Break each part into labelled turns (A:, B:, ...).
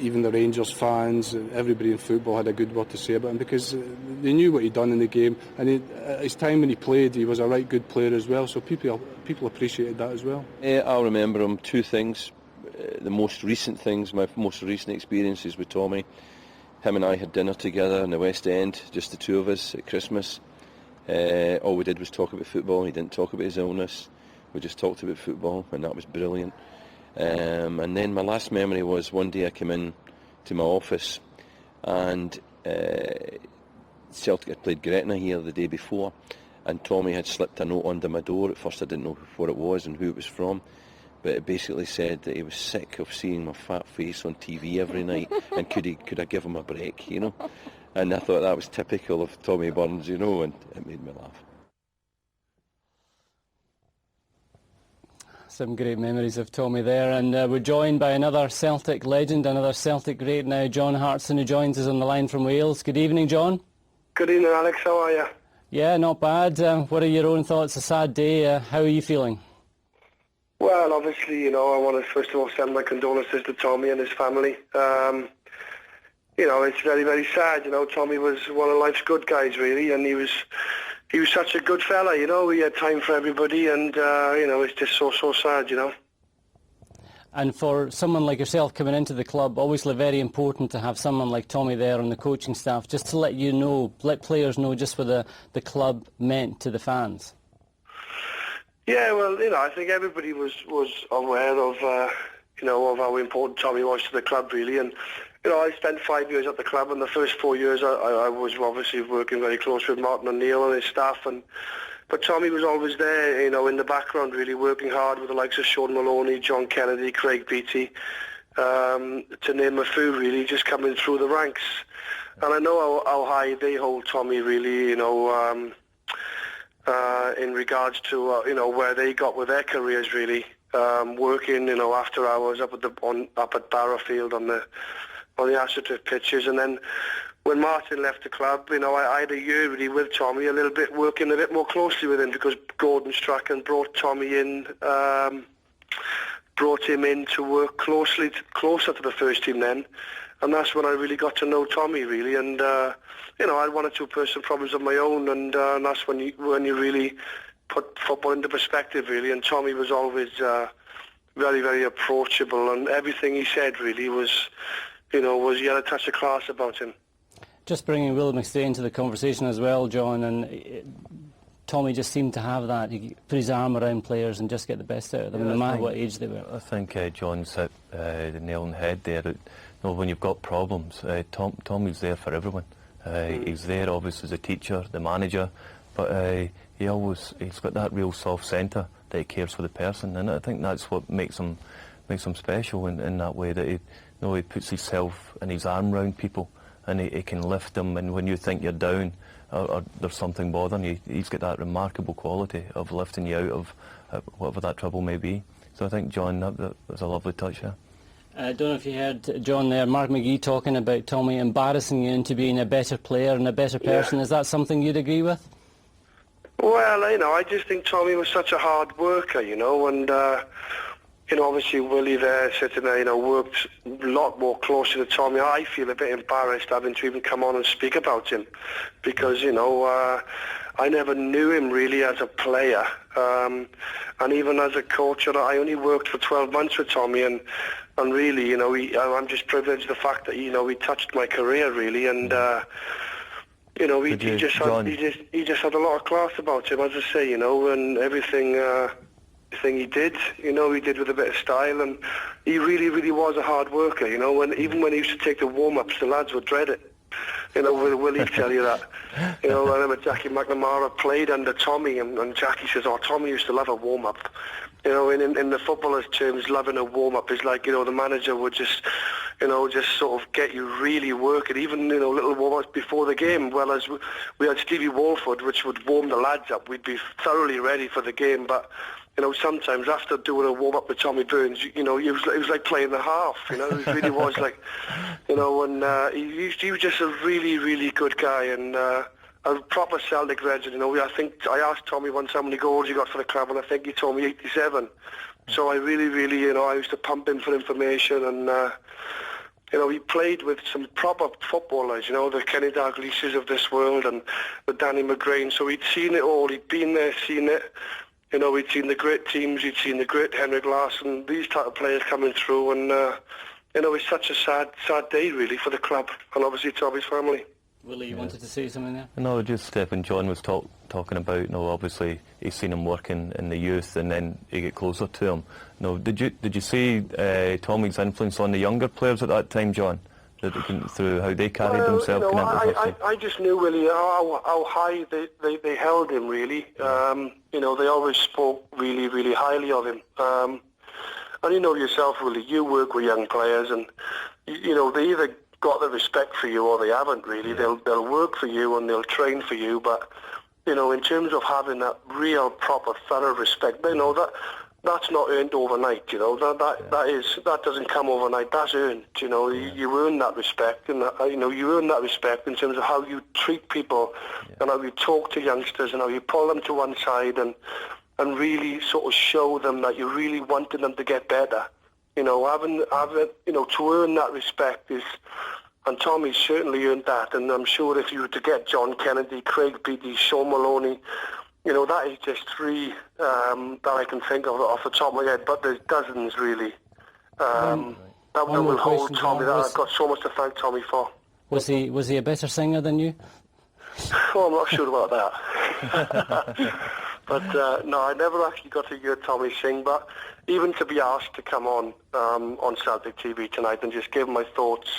A: even the Rangers fans, everybody in football had a good word to say about him because they knew what he'd done in the game, and at his time when he played, he was a right good player as well. So people appreciated that as well.
B: I'll remember him. Two things. The most recent things, my most recent experiences with Tommy. Him and I had dinner together in the West End, just the two of us at Christmas. All we did was talk about football. He didn't talk about his illness. We just talked about football, and that was brilliant. And then my last memory was one day I came in to my office, and Celtic had played Gretna here the day before, and Tommy had slipped a note under my door. At first I didn't know what it was and who it was from, but it basically said that he was sick of seeing my fat face on TV every night, and could I give him a break, you know? And I thought that was typical of Tommy Burns, you know, and it made me laugh.
C: Some great memories of Tommy there, and we're joined by another Celtic legend, another Celtic great now, John Hartson, who joins us on the line from Wales. Good evening, John.
D: Good evening, Alex. How are you?
C: Yeah, not bad. What are your own thoughts? A sad day. How are you feeling?
D: Well, obviously, you know, I want to first of all send my condolences to Tommy and his family. You know, it's very, very sad. You know, Tommy was one of life's good guys, really, and he was such a good fella, you know. He had time for everybody, and, you know, it's just so sad, you know.
C: And for someone like yourself coming into the club, obviously very important to have someone like Tommy there on the coaching staff, just to let you know, let players know just what the club meant to the fans.
D: Yeah, well, you know, I think everybody was aware of, you know, of how important Tommy was to the club, really. And, you know, I spent 5 years at the club, and the first 4 years I was obviously working very close with Martin O'Neill and his staff, but Tommy was always there, you know, in the background, really working hard with the likes of Sean Maloney, John Kennedy, Craig Beattie, to name a few, really, just coming through the ranks. And I know how high they hold Tommy, really, you know, in regards to, you know, where they got with their careers, really, working, you know, after hours up at Barrowfield on the AstroTurf pitches. And then when Martin left the club, you know, I had a year really with Tommy, a little bit working a bit more closely with him, because Gordon Strachan brought Tommy in, brought him in to work closer to the first team then. And that's when I really got to know Tommy, really. And, you know, I had one or two personal problems of my own, and that's when you really put football into perspective, really. And Tommy was always very, very approachable, and everything he said really was, you know, he had a touch of class about him.
C: Just bringing Will McStay into the conversation as well, John, and Tommy just seemed to have that. He could put his arm around players and just get the best out of them, no matter what age they were.
E: I think John's hit the nail on the head there. You know, when you've got problems, Tommy's there for everyone. He's there, obviously, as a teacher, the manager, but he's got that real soft centre that he cares for the person, and I think that's what makes him special in that way, that he puts himself and his arm around people, and he can lift them, and when you think you're down or there's something bothering you, he's got that remarkable quality of lifting you out of whatever that trouble may be. So I think, John, that was a lovely touch there.
C: I don't know if you heard John there, Mark McGee talking about Tommy embarrassing you into being a better player and a better person. Yeah. Is that something you'd agree with?
D: Well, you know, I just think Tommy was such a hard worker, you know, and you know, obviously Willie there sitting there, you know, worked a lot more closer to Tommy. I feel a bit embarrassed having to even come on and speak about him, because, you know, I never knew him really as a player, and even as a coach. I only worked for 12 months with Tommy, and really, you know, I'm just privileged the fact that, you know, he touched my career, really, and you know, he just had a lot of class about him, as I say, you know, and everything he did, you know, he did with a bit of style, and he really, really was a hard worker, you know. And even when he used to take the warm-ups, the lads would dread it. You know, will he tell you that? You know, I remember Jackie McNamara played under Tommy, and Jackie says, "Oh, Tommy used to love a warm-up." You know, in the footballer's terms, loving a warm-up is like, you know, the manager would just, you know, just sort of get you really working, even, you know, little warm-ups before the game. Well, as we had Stevie Walford, which would warm the lads up, we'd be thoroughly ready for the game. But, you know, sometimes after doing a warm-up with Tommy Burns, you know, it was like playing the half, you know. It really was like, you know, and he was just a really, really good guy, and a proper Celtic legend, you know. I think I asked Tommy once how many goals he got for the club, and I think he told me 87. So I really, really, you know, I used to pump him for information, and You know, he played with some proper footballers, you know, the Kenny Dalgliishs of this world and the Danny McGrain. So he'd seen it all. He'd been there, seen it. You know, he'd seen the great teams. He'd seen the great Henrik Larsson, these type of players coming through. And, you know, it's such a sad day, really, for the club and obviously Tommy's family.
C: Willie, you wanted to say something there?
E: No, just when John was talking about, you know, obviously he's seen him working in the youth and then he get closer to him. No, did you see Tommy's influence on the younger players at that time, John? Through how they carried themselves?
D: You know, I just knew, Willie, how high they held him, really. You know, they always spoke really, really highly of him. And you know yourself, Willie, you work with young players and, you know, they either got the respect for you or they haven't, really. Yeah. They'll work for you and they'll train for you, but, you know, in terms of having that real, proper, thorough respect, you know, that's not earned overnight, you know. That doesn't come overnight. That's earned, you know. Yeah. You earn that respect, and you know, you earn that respect in terms of how you treat people and how you talk to youngsters and how you pull them to one side and really sort of show them that you really wanted them to get better. You know, having you know, to earn that respect is, and Tommy's certainly earned that. And I'm sure if you were to get John Kennedy, Craig Beattie, Sean Maloney, you know, that is just three that I can think of off the top of my head, but there's dozens, really. That will hold Tommy. That I've got so much to thank Tommy for.
C: Was he a better singer than you?
D: Well, I'm not sure about that. But no, I never actually got to hear Tommy sing. But even to be asked to come on Celtic TV tonight and just give my thoughts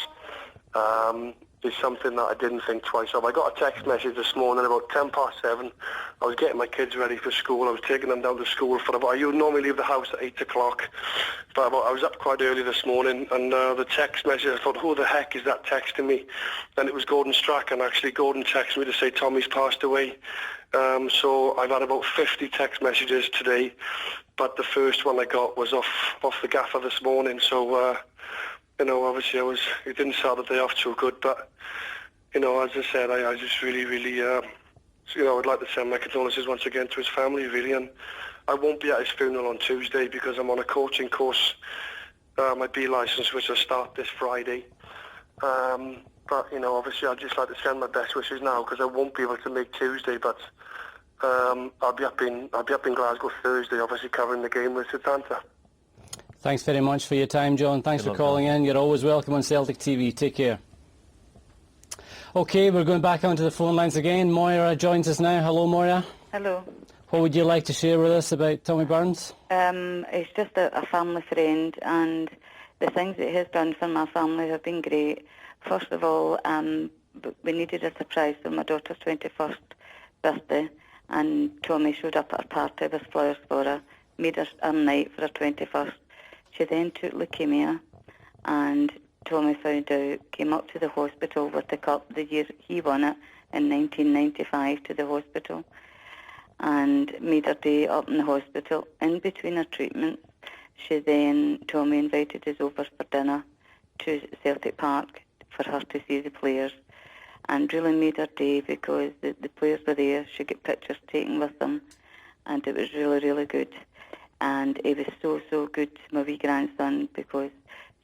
D: is something that I didn't think twice of. I got a text message this morning about 7:10. I was getting my kids ready for school. I was taking them down to school for about, I normally leave the house at 8 o'clock, but I was up quite early this morning, and the text message, I thought, who the heck is that texting me? And it was Gordon Strachan, actually. Gordon texted me to say Tommy's passed away. So I've had about 50 text messages today, but the first one I got was off the gaffer this morning, so you know, obviously it didn't start the day off too good, but, you know, as I said, I just really, really, you know, I'd like to send my condolences once again to his family, really, and I won't be at his funeral on Tuesday because I'm on a coaching course, my B licence, which I start this Friday. But, you know, obviously I'd just like to send my best wishes now because I won't be able to make Tuesday, but I'll be up in Glasgow Thursday, obviously covering the game with Setanta.
C: Thanks very much for your time, John. Thanks for calling in. You're always welcome on Celtic TV. Take care. OK, we're going back onto the phone lines again. Moira joins us now. Hello, Moira.
F: Hello.
C: What would you like to share with us about Tommy Burns?
F: He's just a family friend, and the things that he's done for my family have been great. First of all, we needed a surprise for my daughter's 21st birthday, and Tommy showed up at her party with flowers for her, made her a night for her 21st. She then took leukemia, and Tommy found out, came up to the hospital with the cup the year he won it in 1995 to the hospital, and made her day up in the hospital. In between her treatments, Tommy invited us over for dinner to Celtic Park for her to see the players, and really made her day because the players were there. She got pictures taken with them, and it was really, really good. And it was so good to my wee grandson because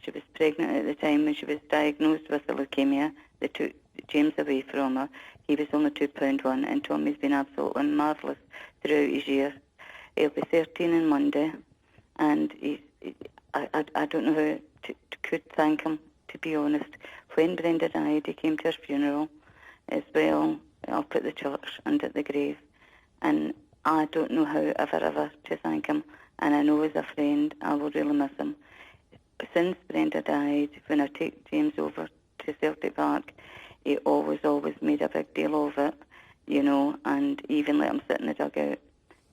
F: she was pregnant at the time when she was diagnosed with the leukemia. They took James away from her. He was only 2.1, and Tommy's been absolutely marvellous throughout his years. He'll be 13 on Monday, and I don't know how could thank him, to be honest. When Brenda died, he came to her funeral as well, up at the church and at the grave, and I don't know how ever to thank him. And I know as a friend, I will really miss him. Since Brenda died, when I take James over to Celtic Park, he always made a big deal of it, you know, and even let him sit in the dugout.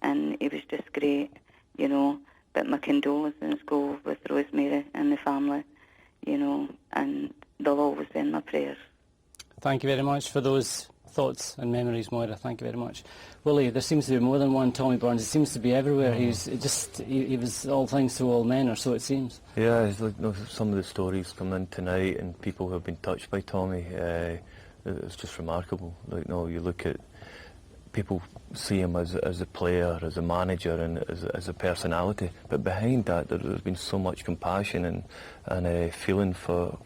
F: And he was just great, you know. But my condolences go with Rosemary and the family, you know, and they'll always be in my prayers. Thank you very much for those thoughts and memories, Moira. Thank you very much. Willie, there seems to be more than one Tommy Burns. He seems to be everywhere. He was all things to all men, or so it seems. Yeah, it's like, you know, some of the stories come in tonight, and people who have been touched by Tommy. It's just remarkable. Like, you know, you look at people see him as a player, as a manager, and as a personality. But behind that, there's been so much compassion and feeling for